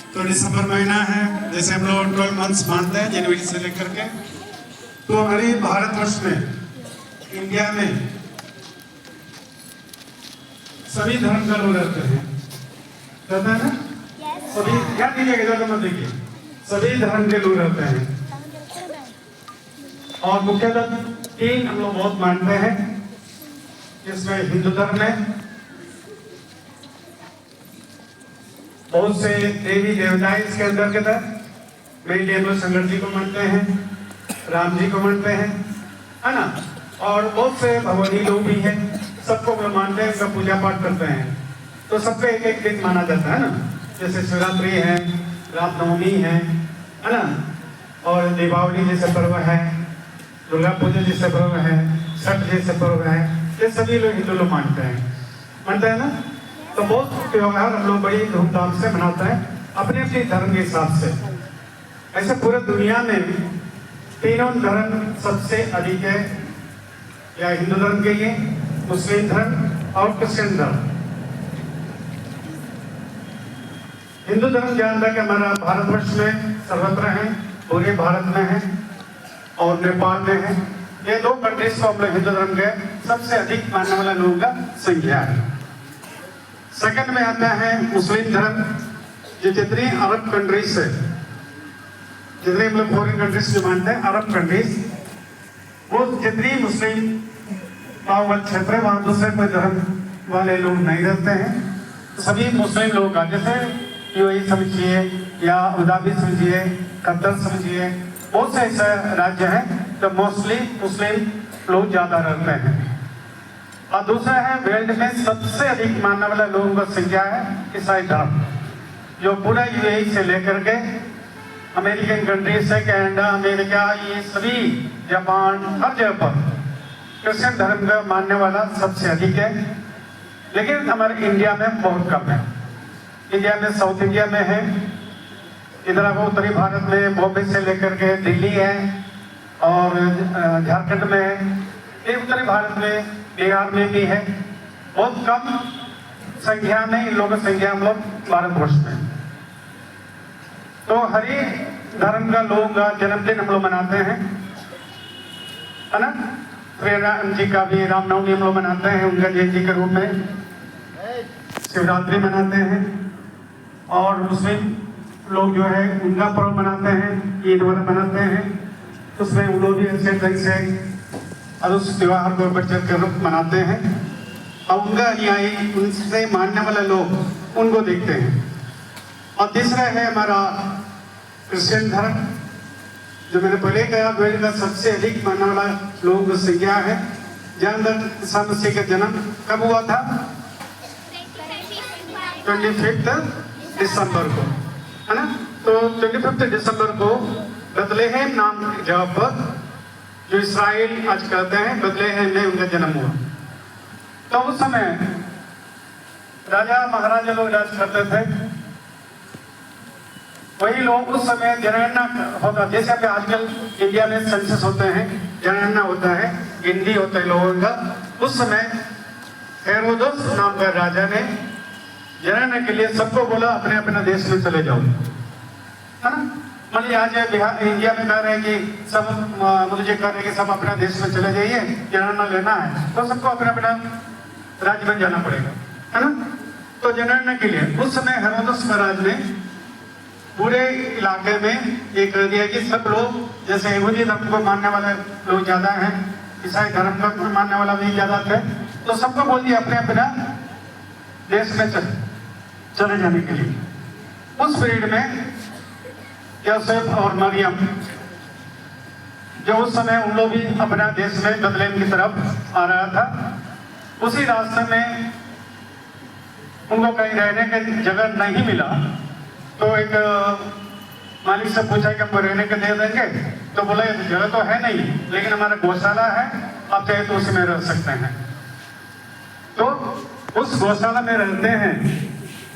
तो दिसंबर महीना है, जैसे हम लोग 12 मंथ्स मानते हैं जनवरी से लेकर के, तो हमारे भारतवर्ष में, इंडिया में सभी धर्म का लोग रहते हैं, रहता है ना? सभी क्या कीजिएगा, ज़्यादा मत देखिए, सभी धर्म के लोग रहते हैं। और मुख्यतः 3 हम लोग बहुत मानते हैं। इसमें हिंदू धर्म है, बहुत से देवी देवता इसके अंतर्गत है। मेनली हम लोग शंकर जी को मानते हैं, राम जी को मानते हैं, है ना? और बहुत से भगवानी लोग भी हैं, सबको हम लोग मानते हैं, उनका पूजा पाठ करते हैं। तो सबको एक एक दिन माना जाता है ना, जैसे शिवरात्रि है, रामनवमी है ना? और दीपावली जैसे पर्व है, दुर्गा पूजा जैसे पर्व है, छठ जैसे पर्व है, ये सभी लोग हिंदू लोग मानते हैं ना? तो बहुत त्योहार हम लोग बड़ी धूमधाम से मनाते हैं अपने अपने धर्म के हिसाब से। ऐसे पूरे दुनिया में 3 धर्म सबसे अधिक है, या हिंदू धर्म के लिए, मुस्लिम धर्म और क्रिश्चियन धर्म। हिंदू धर्म जानता कि हमारा भारतवर्ष में सर्वत्र है, पूरे भारत में है और नेपाल में है। ये 2 कंट्रीज को हम लोग हिंदू धर्म के सबसे अधिक मानने वाला लोगों का संख्या है। सेकंड में आता है मुस्लिम धर्म, जो जितनी अरब कंट्रीज है, जितने हम लोग फॉरेन कंट्रीज जो मानते हैं, अरब कंट्रीज, वो जितनी मुस्लिम बाहुबल क्षेत्र है, वहाँ दूसरे कोई धर्म वाले लोग नहीं रहते हैं। सभी मुस्लिम लोगों का, जैसे यूएई समझिए या अबुधाबी समझिए, कतर समझिए, बहुत से ऐसे राज्य हैं तो मोस्टली मुस्लिम लोग ज़्यादा रहते हैं। और दूसरा है वर्ल्ड में सबसे अधिक मानने वाला लोगों का संख्या है ईसाई धर्म, जो पूरा यूएई से लेकर के अमेरिकन कंट्रीज से कनाडा, अमेरिका, ये सभी जापान, हर जगह पर क्रिश्चियन धर्म का मानने वाला सबसे अधिक है। लेकिन हमारे इंडिया में बहुत कम है। इंडिया में साउथ इंडिया में है, इधर उत्तरी भारत में बॉम्बे से लेकर के दिल्ली है और झारखंड में है। उत्तरी भारत में, बिहार में भी है। बहुत कम संख्या में इन लोगों की संख्या हम लोग भारतवर्ष में। तो हर एक धर्म का लोगों का जन्मदिन हम लोग मनाते हैं, है ना? श्री राम जी का भी रामनवमी हम लोग मनाते हैं उनका जयंती के रूप में, शिवरात्रि मनाते हैं, और मुस्लिम लोग जो है उनका पर्व मनाते हैं, ईद मनाते हैं। उसमें उन लोग भी अच्छे ढंग से और उस त्योहार को बढ़-चढ़ कर मनाते हैं और उनका अनुयायी, उनसे मानने वाले लोग उनको देखते हैं। और तीसरा है हमारा क्रिश्चियन धर्म, जो मैंने पहले कहा वर्ल्ड का सबसे अधिक मानने वाला लोगों की संख्या है। जहाँ तक ईसा मसीह का जन्म कब हुआ था? 25 दिसंबर को, है ना? तो 25 दिसंबर को बेथलेहम नाम की जगह पर, जो इस्राइल आज कहते हैं, बेथलेहम में उनका जन्म हुआ। तो उस समय राजा महाराजा लोग राज करते थे। वही लोग उस समय जनगणना होता, जैसे अभी आजकल इंडिया में सेंसस होते हैं, जनगणना होता है, गिनती होता है लोगों का। उस समय हेरोदस नाम का राजा ने जनगणना के लिए सबको बोला अपने अपने देश में चले जाओ, है ना? मान आज बिहार इंडिया में कह रहे हैं कि सब मुझे कह रहे हैं कि सब अपना देश में चले जाइए, जनगणना लेना है, तो सबको अपना अपना राज्य में जाना पड़ेगा, है ना? तो जनगणना के लिए उस समय हेरोदस महाराज ने पूरे इलाके में ये कह दिया कि सब लोग, जैसे यहूदी धर्म को मानने वाले लोग ज्यादा हैं, ईसाई धर्म को मानने वाला भी ज्यादा थे, तो सबको बोल दिया अपने अपना देश में चले जाने के लिए। उस पीरियड में यूसुफ और मरियम, जो उस समय उन लोग भी अपना देश में बेथलेहम की तरफ आ रहा था, उसी रास्ते में उनको कहीं रहने की जगह नहीं मिला, तो एक मालिक से पूछा कि हमको रहने के दे देंगे, तो बोला जगह तो है नहीं, लेकिन हमारा गौशाला है, आप चाहे तो उसी में रह सकते हैं। तो उस गौशाला में रहते हैं,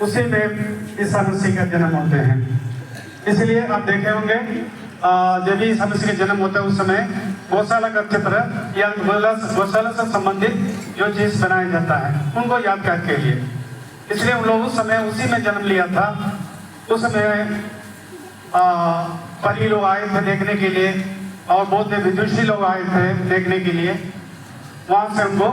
उसी में ईसा मसीह का जन्म होते हैं। इसलिए आप देखे होंगे जब भी ईसा मसीह का जन्म होता है उस समय गौशाला का चित्र या गौशाला से संबंधित जो चीज बनाया जाता है उनको याद करने के लिए। इसलिए उन लोग उस समय उसी में जन्म लिया था। उस समय परी लोग आए थे देखने के लिए और बौद्ध विदुषी लोग आए थे देखने के लिए। वहां से उनको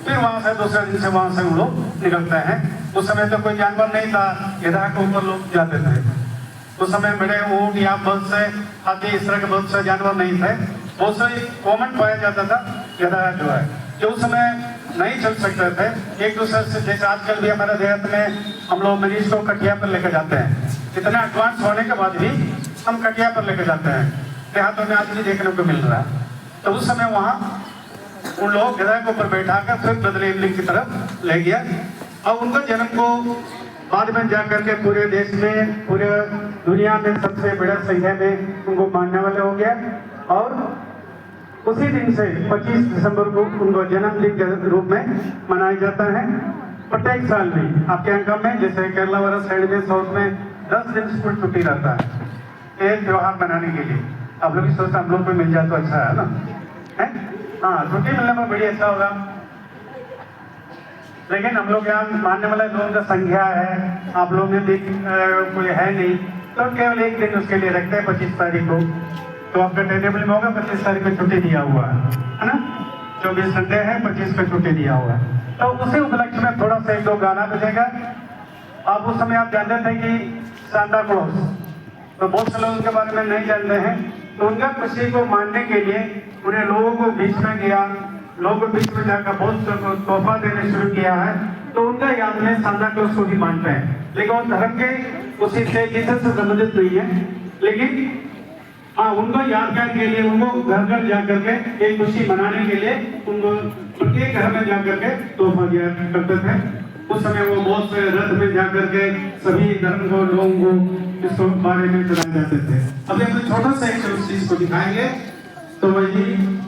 फिर वहां से दूसरे दिन से वहां से हम लोग निकलते हैं। उस समय तो कोई जानवर नहीं था, गधा के ऊपर लोग जाते थे। उस समय बड़े ऊंट या बहुत से हाथी इस तरह के बहुत से जानवर नहीं थे। बहुत से कॉमन पाया जाता था गधा जो है, जो उस समय नहीं चल सकते थे एक दूसरे से। जैसे आजकल भी हमारे देहात में हम लोग मरीज को कटिया पर लेकर जाते हैं, इतना एडवांस होने के बाद भी हम कटिया पर लेकर जाते हैं, देहातों में आज भी देखने को मिल रहा है। तो उस समय वहाँ उन लोग गधा के ऊपर बैठा कर फिर बदले इमली की तरफ ले गया और उनका जन्म को बाद में जाकर के पूरे देश में, पूरे दुनिया में सबसे बड़ा संख्या में उनको मानने वाले हो गया। और उसी दिन से 25 दिसंबर को उनको जन्मदिन के रूप में मनाया जाता है। प्रत्येक साल में आपके अंक में जैसे केरला वाला साइड में साउथ में 10 दिन स्कूल छुट्टी रहता है एक त्योहार मनाने के लिए। आप लोग भी सोचते हम लोग को मिल जाए तो अच्छा है ना, है? हाँ, छुट्टी मिलने में बड़ी अच्छा होगा। लेकिन हम लोग यहाँ मानने वाले लोगों का संख्या है, आप लोग में भी कोई है नहीं, तो केवल एक दिन उसके लिए रखते हैं 25 तारीख को। तो आपका टेबल में होगा 25 तारीख को छुट्टी दिया हुआ है ना। 24 संडे है, 25 को छुट्टी दिया हुआ है। तो उसी उपलक्ष्य में थोड़ा सा 1-2 गाना बजेगा। आप उस समय आप जानते थे कि सांता क्लॉज, तो बहुत से लोग उनके बारे में नहीं जानते हैं। तो उनका खुशी को मानने के लिए उन्हें लोगों को बीच में गया, लोगों के बीच में जाकर बहुत तोहफा देने शुरू किया है। तो उनका याद में सांता क्लॉज को भी मानते हैं, लेकिन वो धर्म के उसी से जीसस से संबंधित नहीं है। लेकिन हाँ, उनको यादगार के लिए उनको घर घर जाकर के एक खुशी मनाने के लिए उनको प्रत्येक घर में जाकर के तोहफा दिया करते थे। उस समय वो बहुत से रथ में जाकर के सभी धर्म को लोगों को इस बारे में सुनाए जाते थे। अभी हम छोटा सा एक चीज को दिखाएंगे, तो वही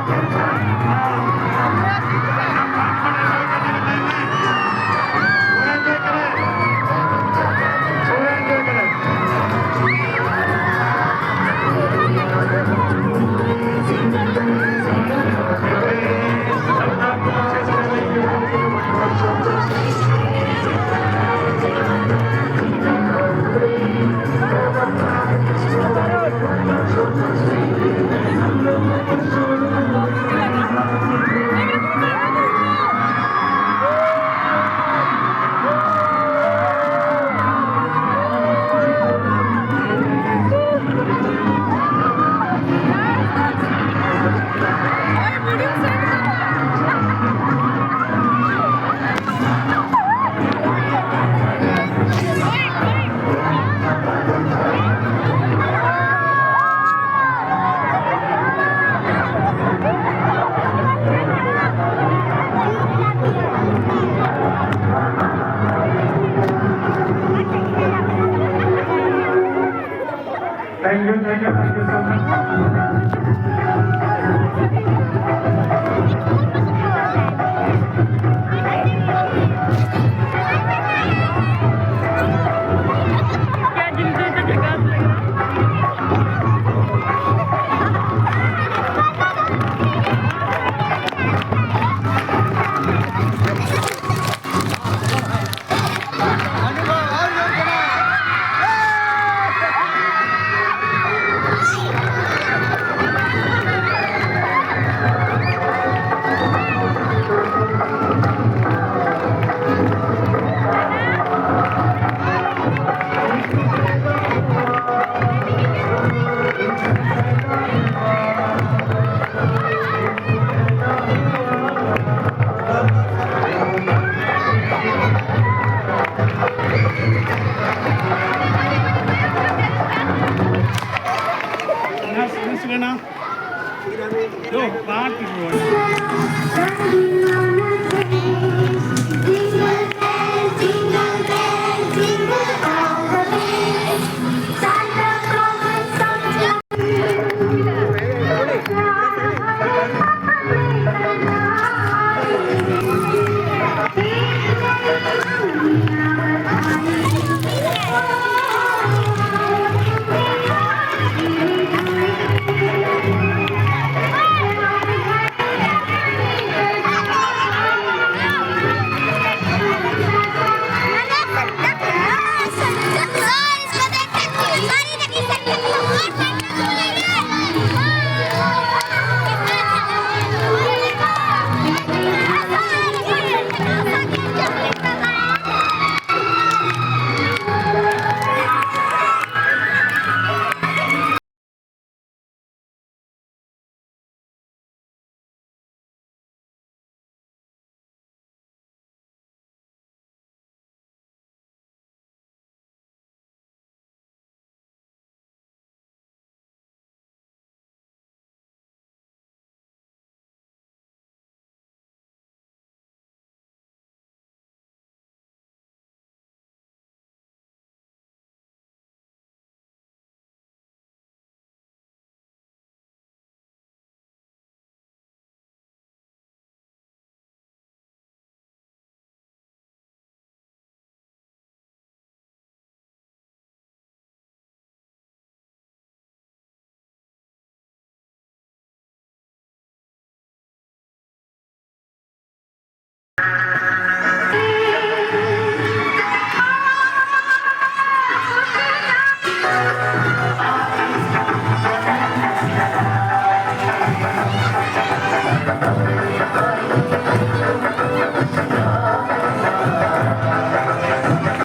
Thank you so much. Yo, party bro.